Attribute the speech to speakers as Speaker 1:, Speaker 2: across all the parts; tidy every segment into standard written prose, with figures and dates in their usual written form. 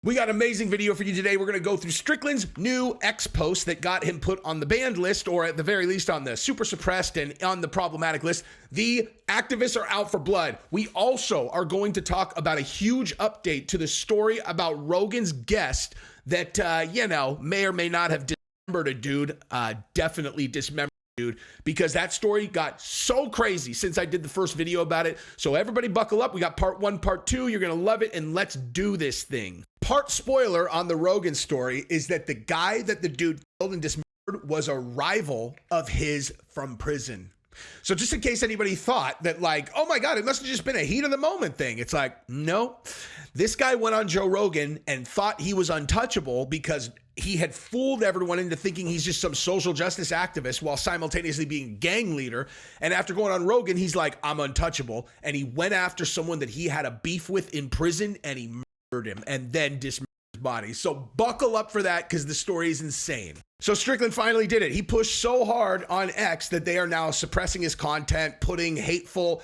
Speaker 1: We got an amazing video for you today. We're going to go through Strickland's new X post that got him put on the banned list, or at the very least on the super suppressed and on the problematic list. The activists are out for blood. We also are going to talk about a huge update to the story about Rogan's guest that, may or may not have dismembered a dude, definitely dismembered dude, because that story got so crazy since I did the first video about it. So everybody buckle up. We got part 1, part 2. You're going to love it, and let's do this thing. Part spoiler on the Rogan story is that the guy that the dude killed and dismembered was a rival of his from prison. So just in case anybody thought that, like, oh my God, it must have just been a heat of the moment thing. It's like, no, this guy went on Joe Rogan and thought he was untouchable because he had fooled everyone into thinking he's just some social justice activist while simultaneously being a gang leader. And after going on Rogan, he's like, I'm untouchable. And he went after someone that he had a beef with in prison, and he murdered him and then dismembered his body. So buckle up for that, because the story is insane. So Strickland finally did it. He pushed so hard on X that they are now suppressing his content, putting hateful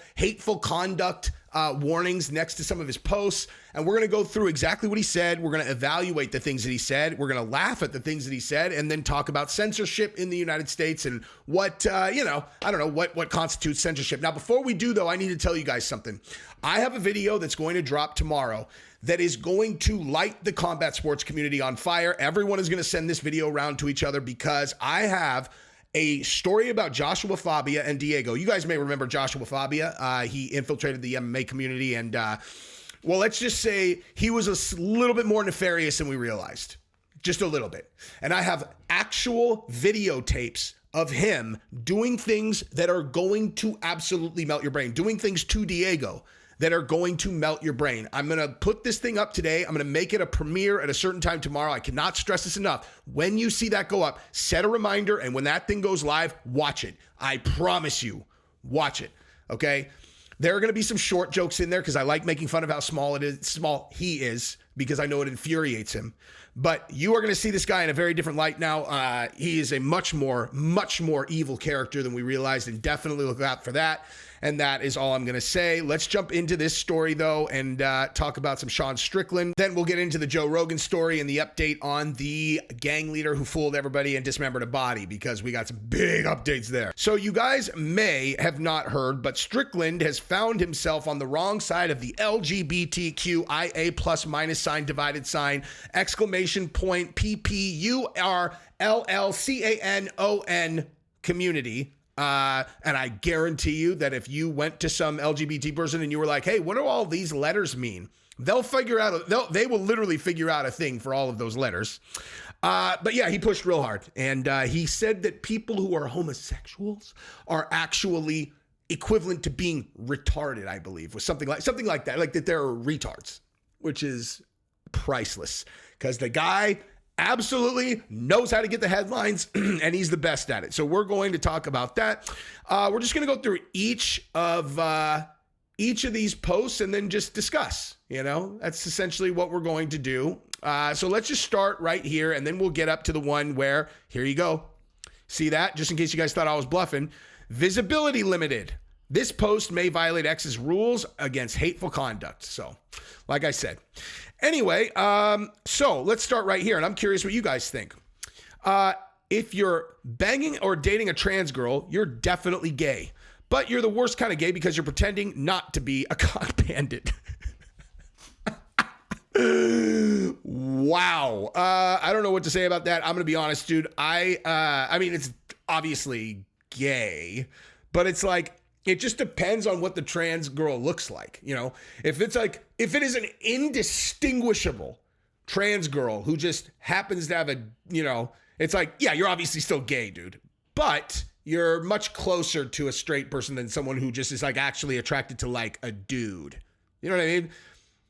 Speaker 1: conduct warnings next to some of his posts. And we're going to go through exactly what he said. We're going to evaluate the things that he said. We're going to laugh at the things that he said, and then talk about censorship in the United States and what, I don't know, what constitutes censorship. Now, before we do, though, I need to tell you guys something. I have a video that's going to drop tomorrow that is going to light the combat sports community on fire. Everyone is going to send this video around to each other, because I have a story about Joshua Fabia and Diego. You guys may remember Joshua Fabia. He infiltrated the MMA community, and well, let's just say he was a little bit more nefarious than we realized. Just a little bit. And I have actual videotapes of him doing things that are going to absolutely melt your brain, doing things to Diego that are going to melt your brain. I'm going to put this thing up today. I'm going to make it a premiere at a certain time tomorrow. I cannot stress this enough. When you see that go up, set a reminder, and when that thing goes live, watch it. I promise you, watch it, okay? There are going to be some short jokes in there, because I like making fun of how small he is, because I know it infuriates him. But you are going to see this guy in a very different light now. He is a much more evil character than we realized, and definitely look out for that. And that is all I'm going to say. Let's jump into this story, though, and talk about some Sean Strickland. Then we'll get into the Joe Rogan story and the update on the gang leader who fooled everybody and dismembered a body, because we got some big updates there. So you guys may have not heard, but Strickland has found himself on the wrong side of the LGBTQIA plus minus sign, divided sign, exclamation point, PPURLLCANON community. And I guarantee you that if you went to some LGBT person and you were like, hey, what do all these letters mean? They will literally figure out a thing for all of those letters. But yeah, he pushed real hard. And he said that people who are homosexuals are actually equivalent to being retarded, I believe, was something like that, like that they're retards, which is priceless, because the guy absolutely knows how to get the headlines, and he's the best at it. So we're going to talk about that. We're just going to go through each of these posts and then just discuss. That's essentially what we're going to do. So let's just start right here, and then we'll get up to the one where, here you go. See that? Just in case you guys thought I was bluffing. Visibility limited. This post may violate X's rules against hateful conduct. So, like I said. Anyway, so let's start right here, and I'm curious what you guys think. If you're banging or dating a trans girl, you're definitely gay, but you're the worst kind of gay because you're pretending not to be a cock bandit. Wow. I don't know what to say about that. I'm going to be honest, dude. I mean, it's obviously gay, but it's like, it just depends on what the trans girl looks like. If it is an indistinguishable trans girl who just happens to have it's like, yeah, you're obviously still gay, dude, but you're much closer to a straight person than someone who just is like actually attracted to like a dude. You know what I mean?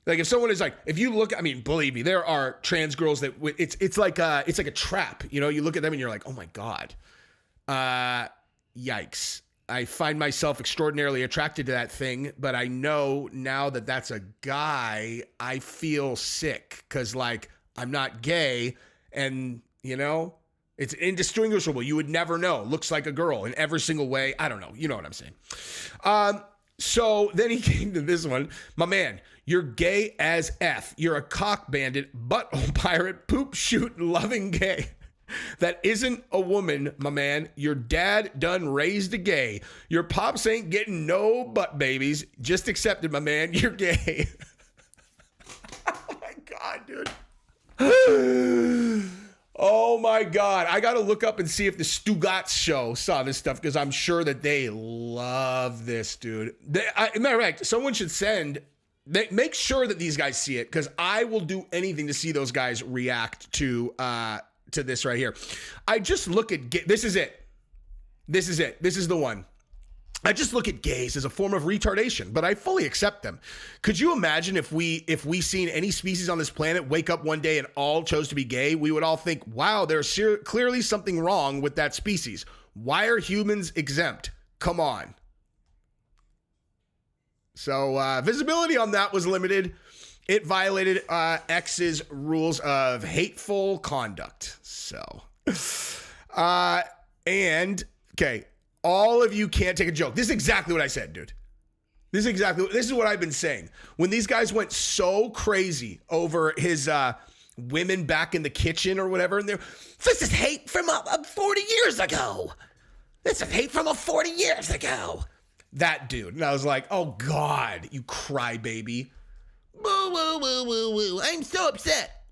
Speaker 1: Like if someone is like, if you look, I mean, believe me, there are trans girls that it's like a trap. You look at them and you're like, oh my God, yikes. I find myself extraordinarily attracted to that thing, but I know now that that's a guy, I feel sick, because like I'm not gay, and it's indistinguishable. You would never know. Looks like a girl in every single way. I don't know. You know what I'm saying. So then he came to this one. My man, You're gay as F. You're a cock bandit, butthole pirate, poop shoot loving gay. That isn't a woman, my man. Your dad done raised a gay. Your pops ain't getting no butt babies. Just accepted, my man. You're gay. Oh my God, dude. Oh my God. I got to look up and see if the Stugatz show saw this stuff, because I'm sure that they love this, dude. Matter of fact, someone should make sure that these guys see it, because I will do anything to see those guys react to this right here. I just look at this is it. This is it. This is the one. I just look at gays as a form of retardation, but I fully accept them. Could you imagine if we seen any species on this planet wake up one day and all chose to be gay? We would all think, wow, there's clearly something wrong with that species. Why are humans exempt? Come on. So visibility on that was limited. It violated X's rules of hateful conduct. So, okay, all of you can't take a joke. This is exactly what I said, dude. This is what I've been saying. When these guys went so crazy over his women back in the kitchen or whatever, and this is hate from 40 years ago. This is hate from 40 years ago. That dude. And I was like, oh God, you crybaby. Woo, woo, woo, woo, woo. I'm so upset.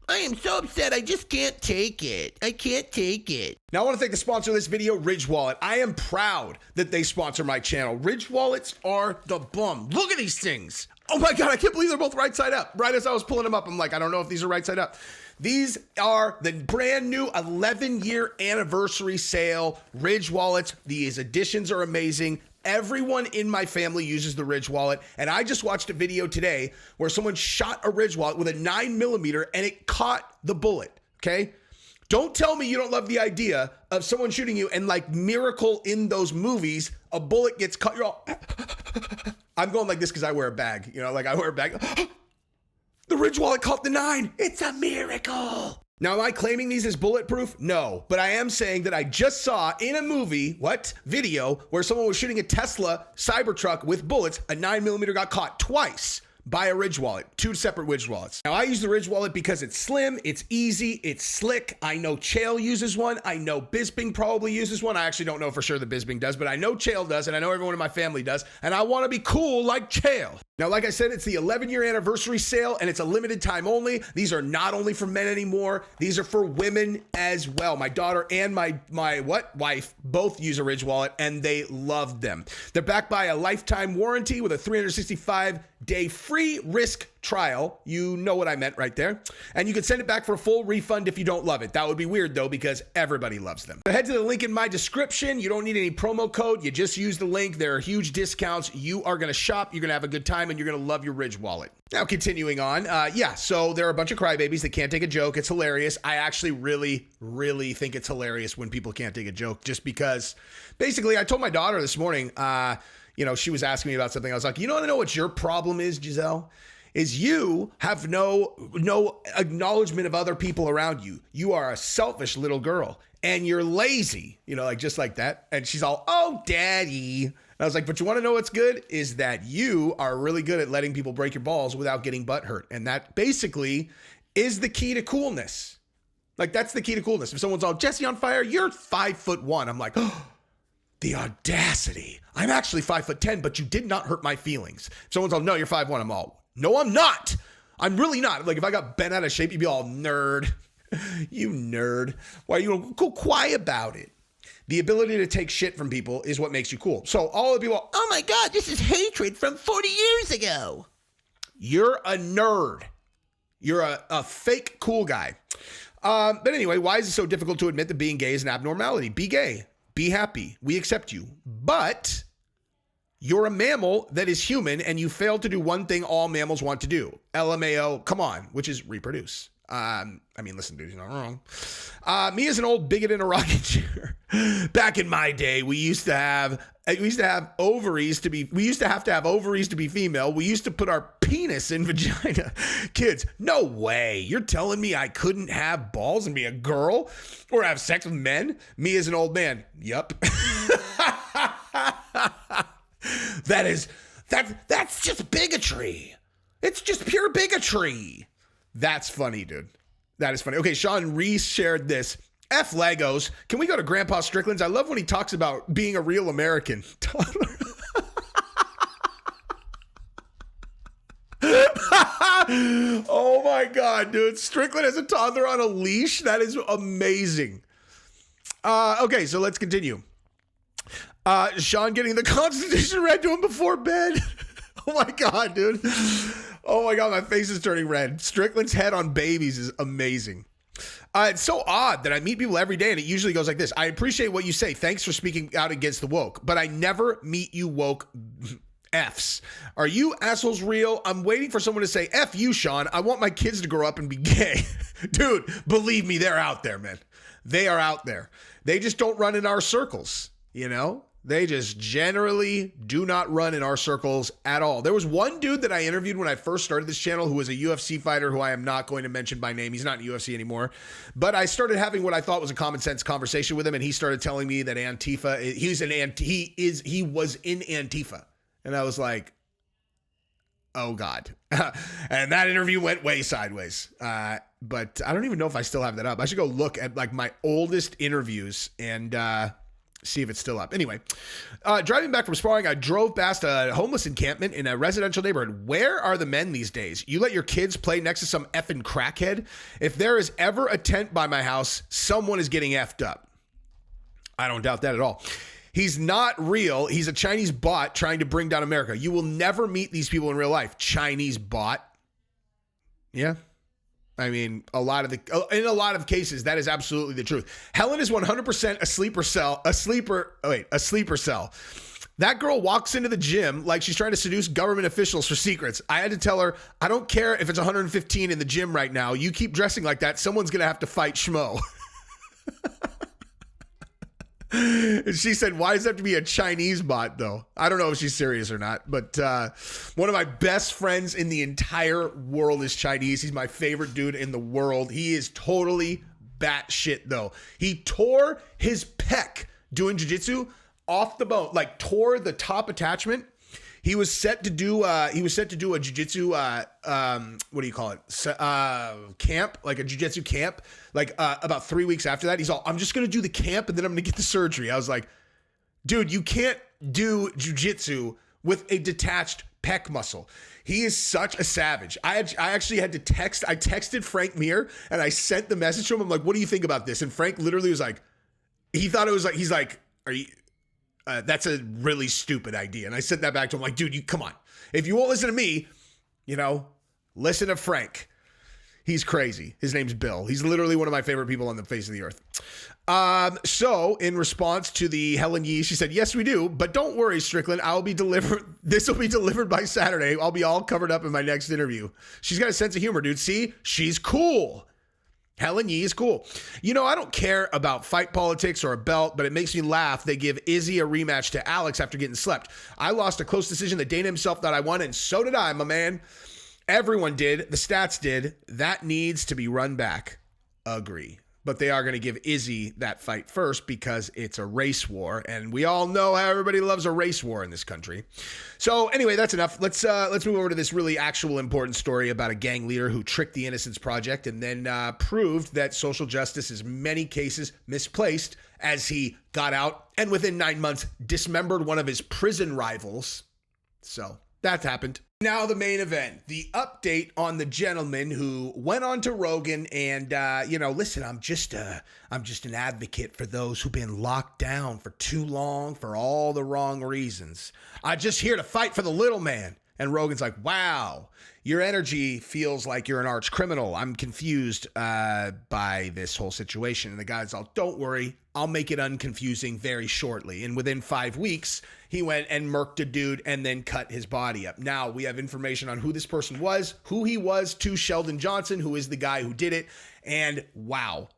Speaker 1: I am so upset. I just can't take it. I can't take it. Now I want to thank the sponsor of this video, Ridge Wallet. I am proud that they sponsor my channel. Ridge Wallets are the bum. Look at these things. Oh my God, I can't believe they're both right side up. Right as I was pulling them up, I'm like, I don't know if these are right side up. These are the brand new 11-year anniversary sale Ridge Wallets. These editions are amazing. Everyone in my family uses the Ridge Wallet, and I just watched a video today where someone shot a Ridge Wallet with a 9mm and it caught the bullet, okay? Don't tell me you don't love the idea of someone shooting you and like Miracle in those movies, a bullet gets cut, you're all... I'm going like this because I wear a bag, you know, like I wear a bag. The Ridge Wallet caught the 9. It's a miracle. Now, am I claiming these as bulletproof? No, but I am saying that I just saw in a movie, video, where someone was shooting a Tesla Cybertruck with bullets. A 9mm got caught twice by a Ridge Wallet, 2 separate Ridge Wallets. Now, I use the Ridge Wallet because it's slim, it's easy, it's slick. I know Chael uses one. I know Bisping probably uses one. I actually don't know for sure that Bisping does, but I know Chael does, and I know everyone in my family does, and I want to be cool like Chael. Now, like I said, it's the 11-year anniversary sale, and it's a limited time only. These are not only for men anymore. These are for women as well. My daughter and my wife both use a Ridge Wallet, and they love them. They're backed by a lifetime warranty with a 365-day free risk trial. You know what I meant right there. And you can send it back for a full refund if you don't love it. That would be weird though, because everybody loves them. So head to the link in my description. You don't need any promo code. You just use the link. There are huge discounts. You are going to shop. You're going to have a good time, and you're going to love your Ridge Wallet. Now, continuing on. So there are a bunch of crybabies that can't take a joke. It's hilarious. I actually really, really think it's hilarious when people can't take a joke, just because basically I told my daughter this morning, she was asking me about something. I was like, you know what your problem is, Giselle? Is you have no acknowledgement of other people around you. You are a selfish little girl, and you're lazy, just like that. And she's all, oh, daddy. And I was like, but you want to know what's good? Is that you are really good at letting people break your balls without getting butt hurt. And that basically is the key to coolness. Like, that's the key to coolness. If someone's all, Jesse on fire, you're 5'1". I'm like, oh, the audacity. I'm actually 5'10", but you did not hurt my feelings. If someone's all, no, you're 5'1", I'm all, no, I'm not. I'm really not. Like, if I got bent out of shape, you'd be all, nerd. You nerd. Why are you go quiet about it? The ability to take shit from people is what makes you cool. So all the people, oh my God, this is hatred from 40 years ago. You're a nerd. You're a fake cool guy. But anyway, why is it so difficult to admit that being gay is an abnormality? Be gay. Be happy. We accept you. But you're a mammal that is human, and you failed to do one thing all mammals want to do. LMAO, come on, which is reproduce. Listen, dude, you're not wrong. Me as an old bigot in a rocking chair. Back in my day, we used to have ovaries to be female. We used to put our penis in vagina. Kids, no way. You're telling me I couldn't have balls and be a girl or have sex with men? Me as an old man. Yup. That's just bigotry. It's just pure bigotry. That's funny, dude. That is funny. Okay, Sean re-shared this. F Legos. Can we go to Grandpa Strickland's? I love when he talks about being a real American. Oh my God, dude. Strickland has a toddler on a leash. That is amazing. Okay, so let's continue. Sean getting the Constitution read to him before bed. Oh my God, dude. Oh my God, my face is turning red. Strickland's head on babies is amazing. It's so odd that I meet people every day and it usually goes like this. I appreciate what you say. Thanks for speaking out against the woke, but I never meet you woke Fs. Are you assholes real? I'm waiting for someone to say, F you, Sean. I want my kids to grow up and be gay. Dude, believe me, they're out there, man. They are out there. They just don't run in our circles, you know? They just generally do not run in our circles at all. There was one dude that I interviewed when I first started this channel who was a UFC fighter who I am not going to mention by name. He's not in UFC anymore. But I started having what I thought was a common sense conversation with him, and he started telling me that Antifa, he was in Antifa. And I was like, oh God. And that interview went way sideways. But I don't even know if I still have that up. I should go look at like my oldest interviews and see if it's still up. Anyway, driving back from sparring, I drove past a homeless encampment in a residential neighborhood. Where are the men these days? You let your kids play next to some effing crackhead? If there is ever a tent by my house, someone is getting effed up. I don't doubt that at all. He's not real. He's a Chinese bot trying to bring down America. You will never meet these people in real life. Chinese bot. Yeah. I mean, in a lot of cases, that is absolutely the truth. Helen is 100% a sleeper cell. That girl walks into the gym like she's trying to seduce government officials for secrets. I had to tell her, I don't care if it's 115 in the gym right now. You keep dressing like that, someone's going to have to fight Schmo. And she said, why does it have to be a Chinese bot, though? I don't know if she's serious or not, but one of my best friends in the entire world is Chinese. He's my favorite dude in the world. He is totally batshit, though. He tore his pec doing jiu-jitsu off the bone, like tore the top attachment. He was set to do a jiu-jitsu, what do you call it? Camp, like a jiu-jitsu camp. Like about 3 weeks after that, he's all, I'm just going to do the camp and then I'm going to get the surgery. I was like, dude, you can't do jiu-jitsu with a detached pec muscle. He is such a savage. I actually had to text. I texted Frank Mir and I sent the message to him. I'm like, what do you think about this? And Frank literally was like, he thought it was like, he's like, are you... that's a really stupid idea. And I sent that back to him like, dude, come on. If you won't listen to me, listen to Frank. He's crazy. His name's Bill. He's literally one of my favorite people on the face of the earth. So in response to the Helen Yee, she said, yes, we do. But don't worry, Strickland. This will be delivered by Saturday. I'll be all covered up in my next interview. She's got a sense of humor, dude. See, she's cool. Helen Yee is cool. I don't care about fight politics or a belt, but it makes me laugh they give Izzy a rematch to Alex after getting slept. I lost a close decision that Dana himself thought I won, and so did I, my man. Everyone did. The stats did. That needs to be run back. Agree. But they are going to give Izzy that fight first because it's a race war, and we all know how everybody loves a race war in this country. So anyway, that's enough. Let's move over to this really actual important story about a gang leader who tricked the Innocence Project and then proved that social justice is in many cases misplaced as he got out and within 9 months dismembered one of his prison rivals. So that happened. Now the main event, the update on the gentleman who went on to Rogan and, listen, I'm just an advocate for those who've been locked down for too long for all the wrong reasons. I'm just here to fight for the little man. And Rogan's like, wow, your energy feels like you're an arch criminal. I'm confused by this whole situation. And the guy's all, don't worry, I'll make it unconfusing very shortly. And within 5 weeks, he went and murked a dude and then cut his body up. Now we have information on who this person was, who he was to Sheldon Johnson, who is the guy who did it. And wow.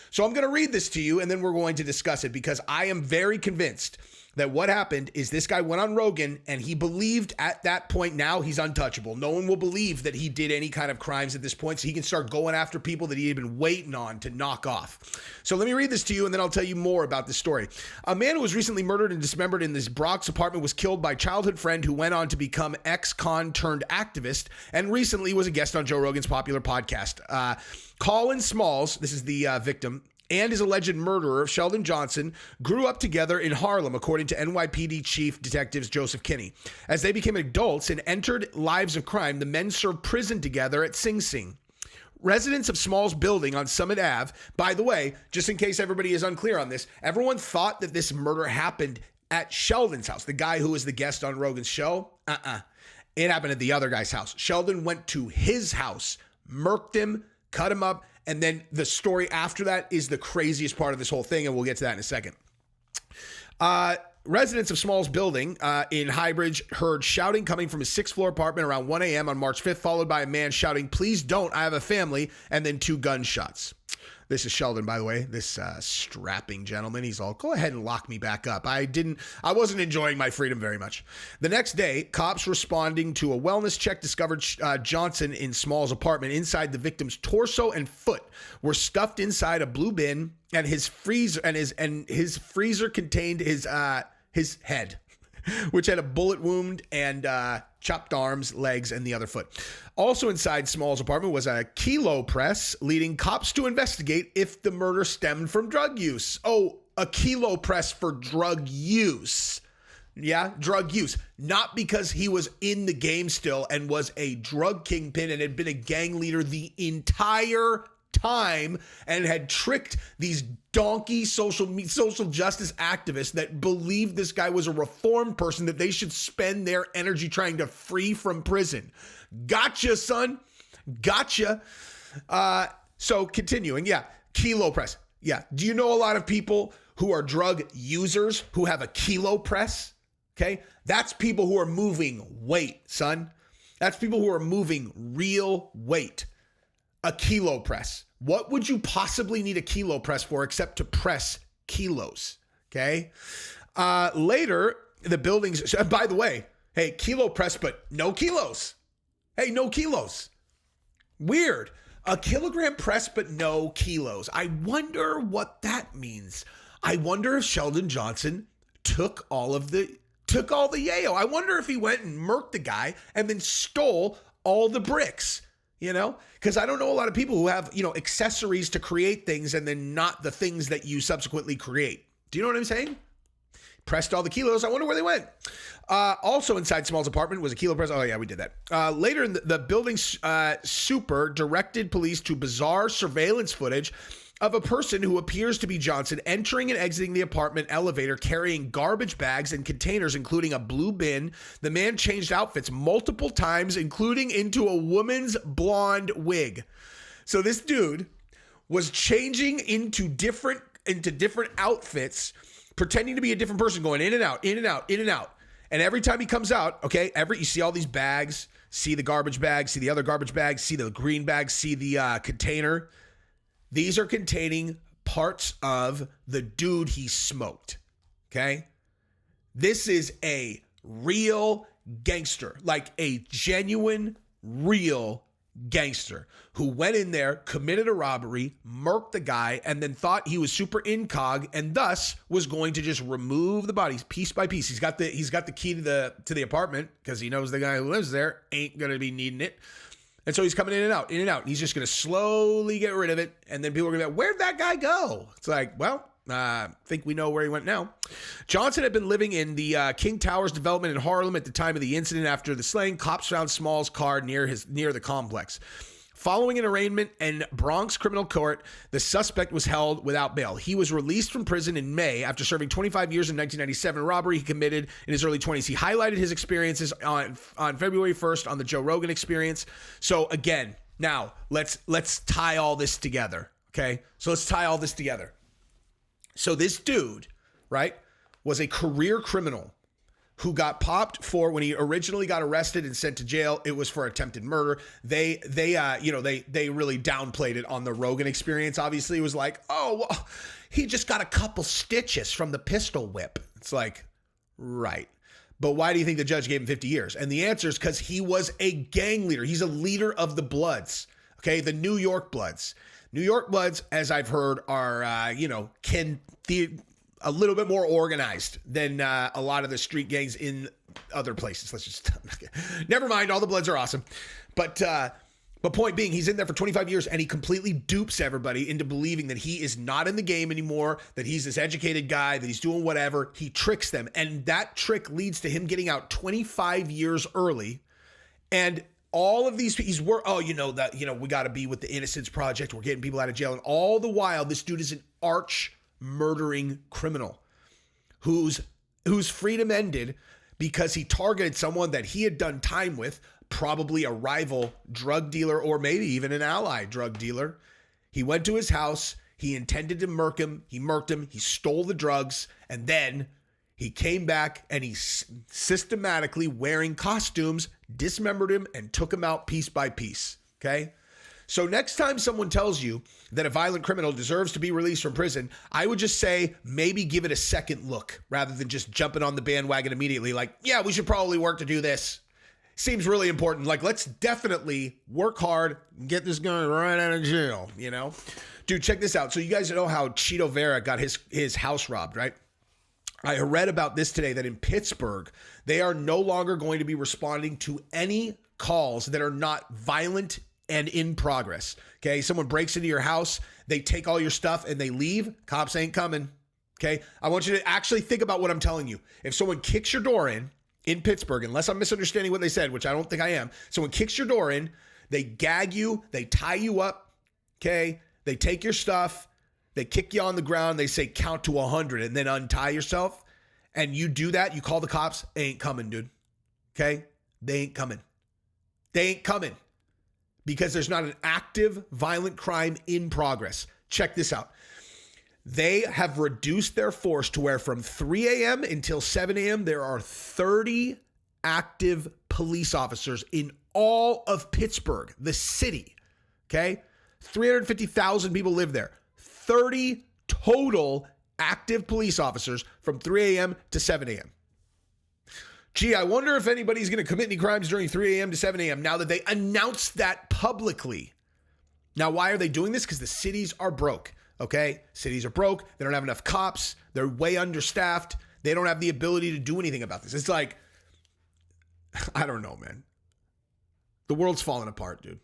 Speaker 1: So I'm going to read this to you and then we're going to discuss it because I am very convinced that what happened is this guy went on Rogan and he believed at that point now he's untouchable. No one will believe that he did any kind of crimes at this point, so he can start going after people that he had been waiting on to knock off. So let me read this this to you, and then I'll tell you more about this story. A man who was recently murdered and dismembered in this Bronx apartment was killed by a childhood friend who went on to become ex-con turned activist and recently was a guest on Joe Rogan's popular podcast. Colin Smalls, this is the victim, and his alleged murderer, Sheldon Johnson, grew up together in Harlem, according to NYPD Chief Detectives Joseph Kinney. As they became adults and entered lives of crime, the men served prison together at Sing Sing. Residents of Smalls building on Summit Ave, by the way, just in case everybody is unclear on this, everyone thought that this murder happened at Sheldon's house, the guy who was the guest on Rogan's show. It happened at the other guy's house. Sheldon went to his house, murked him, cut him up, and then the story after that is the craziest part of this whole thing, and we'll get to that in a second. Residents of Smalls building in Highbridge heard shouting coming from his 6th floor apartment around 1 a.m. on March 5th, followed by a man shouting, "Please don't, I have a family," and then 2 gunshots. This is Sheldon, by the way, this strapping gentleman. He's all, "Go ahead and lock me back up." I wasn't enjoying my freedom very much. The next day, cops responding to a wellness check discovered Johnson in Smalls' apartment. Inside, the victim's torso and foot were stuffed inside a blue bin, and his freezer contained his head, which had a bullet wound and chopped arms, legs, and the other foot. Also inside Smalls' apartment was a kilo press, leading cops to investigate if the murder stemmed from drug use. Oh, a kilo press for drug use. Yeah, drug use. Not because he was in the game still and was a drug kingpin and had been a gang leader the entire time and had tricked these donkey social justice activists that believed this guy was a reformed person that they should spend their energy trying to free from prison. Gotcha, son. Gotcha. So continuing. Yeah. Kilo press. Yeah. Do you know a lot of people who are drug users who have a kilo press? Okay. That's people who are moving weight, son. That's people who are moving real weight. A kilo press. What would you possibly need a kilo press for except to press kilos? Okay. Later, the buildings, by the way, hey, kilo press, but no kilos. Hey, no kilos. Weird. A kilogram press, but no kilos. I wonder what that means. I wonder if Sheldon Johnson took all the yayo. I wonder if he went and murked the guy and then stole all the bricks. You know, because I don't know a lot of people who have, accessories to create things and then not the things that you subsequently create. Do you know what I'm saying? Pressed all the kilos. I wonder where they went. Also inside Smalls' apartment was a kilo press. Oh, yeah, we did that. Later, the building's super directed police to bizarre surveillance footage of a person who appears to be Johnson entering and exiting the apartment elevator carrying garbage bags and containers, including a blue bin. The man changed outfits multiple times, including into a woman's blonde wig. So this dude was changing into different outfits, pretending to be a different person, going in and out, in and out, in and out. And every time he comes out, okay, you see all these bags, see the garbage bag, see the other garbage bag, see the green bag, see the container. These are containing parts of the dude he smoked, okay? This is a real gangster, like a genuine, real gangster who went in there, committed a robbery, murked the guy, and then thought he was super incog and thus was going to just remove the bodies piece by piece. He's got the key to the apartment because he knows the guy who lives there ain't going to be needing it. And so he's coming in and out, in and out. He's just going to slowly get rid of it. And then people are going to be like, where'd that guy go? It's like, well, I think we know where he went now. Johnson had been living in the King Towers development in Harlem at the time of the incident. After the slaying, cops found Smalls' car near the complex. Following an arraignment in Bronx criminal court, the suspect was held without bail. He was released from prison in May after serving 25 years in 1997 robbery he committed in his early 20s. He highlighted his experiences on February 1st on the Joe Rogan Experience. So again, now let's tie all this together, okay? So let's tie all this together. So this dude, right, was a career criminal who got popped for, when he originally got arrested and sent to jail, it was for attempted murder. They really downplayed it on the Rogan Experience. Obviously, it was like, oh, well, he just got a couple stitches from the pistol whip. It's like, right. But why do you think the judge gave him 50 years? And the answer is because he was a gang leader. He's a leader of the Bloods. Okay, the New York Bloods. New York Bloods, as I've heard, are, a little bit more organized than a lot of the street gangs in other places. Never mind, all the Bloods are awesome. But point being, he's in there for 25 years and he completely dupes everybody into believing that he is not in the game anymore, that he's this educated guy, that he's doing whatever. He tricks them. And that trick leads to him getting out 25 years early. And all of these, we got to be with the Innocence Project. We're getting people out of jail. And all the while, this dude is an arch murdering criminal whose freedom ended because he targeted someone that he had done time with, probably a rival drug dealer or maybe even an ally drug dealer. He went to his house. He intended to murk him. He murked him. He stole the drugs. And then he came back and he systematically, wearing costumes, dismembered him and took him out piece by piece. Okay? So next time someone tells you that a violent criminal deserves to be released from prison, I would just say maybe give it a second look rather than just jumping on the bandwagon immediately. Like, yeah, we should probably work to do this. Seems really important. Like, let's definitely work hard and get this guy right out of jail, Dude, check this out. So you guys know how Cheeto Vera got his house robbed, right? I read about this today, that in Pittsburgh, they are no longer going to be responding to any calls that are not violent and in progress. Okay, someone breaks into your house, they take all your stuff and they leave, cops ain't coming. Okay, I want you to actually think about what I'm telling you. If someone kicks your door in Pittsburgh, unless I'm misunderstanding what they said, which I don't think I am, someone kicks your door in, they gag you, they tie you up, okay, they take your stuff, they kick you on the ground, they say count to 100 and then untie yourself, and you do that, you call the cops, they ain't coming, dude. Okay, they ain't coming. They ain't coming. Because there's not an active violent crime in progress. Check this out. They have reduced their force to where from 3 a.m. until 7 a.m., there are 30 active police officers in all of Pittsburgh, the city. Okay? 350,000 people live there. 30 total active police officers from 3 a.m. to 7 a.m. Gee, I wonder if anybody's going to commit any crimes during 3 a.m. to 7 a.m. now that they announced that publicly. Now, why are they doing this? Because the cities are broke, okay? Cities are broke. They don't have enough cops. They're way understaffed. They don't have the ability to do anything about this. It's like, I don't know, man. The world's falling apart, dude.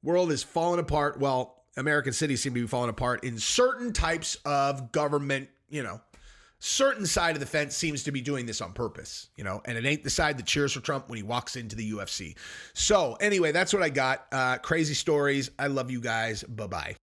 Speaker 1: World is falling apart. Well, American cities seem to be falling apart in certain types of government, certain side of the fence seems to be doing this on purpose, and it ain't the side that cheers for Trump when he walks into the UFC. So anyway, that's what I got. Crazy stories. I love you guys. Bye-bye.